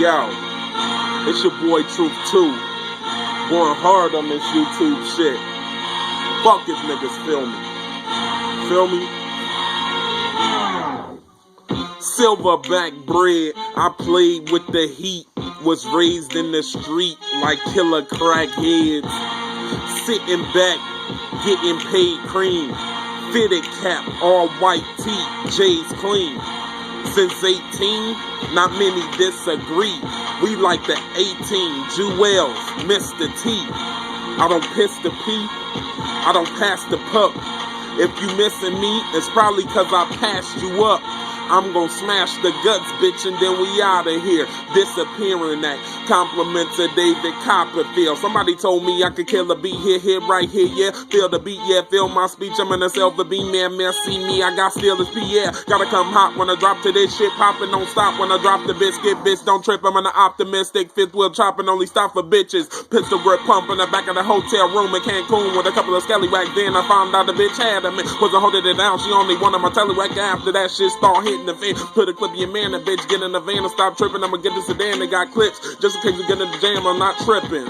Yo, it's your boy Truth 2, going hard on this YouTube shit. Fuck if niggas feel me. Feel me? Silverback bread, I played with the heat, was raised in the street like killer crackheads. Sitting back, getting paid cream, fitted cap, all white tee, J's clean. Since 18, not many disagree. We like the 18, Jewels, Mr. T. I don't piss the P, I don't pass the pup. If you missing me, it's probably cause I passed you up. I'm gon' smash the guts, bitch, and then we outta here. Disappearing that compliment to David Copperfield. Somebody told me I could kill a beat here, right here, yeah. Feel the beat, yeah, feel my speech. I'm in a silver beam, man, see me. I got still as Pierre. Gotta come hot when I drop to this shit. Poppin', don't stop when I drop the biscuit, bitch. Don't trip, I'm an optimistic. Fifth wheel chopping, only stop for bitches. Pistol grip pump in the back of the hotel room in Cancun with a couple of scallywags. Then I found out the bitch had a man. Wasn't holding it down, she only wanted my tellywhack. After that shit start hitting the fan. Put a clip of your man, that bitch get in the van and stop tripping. I'ma get the sedan, they got clips. Just in case we get in the jam, I'm not tripping.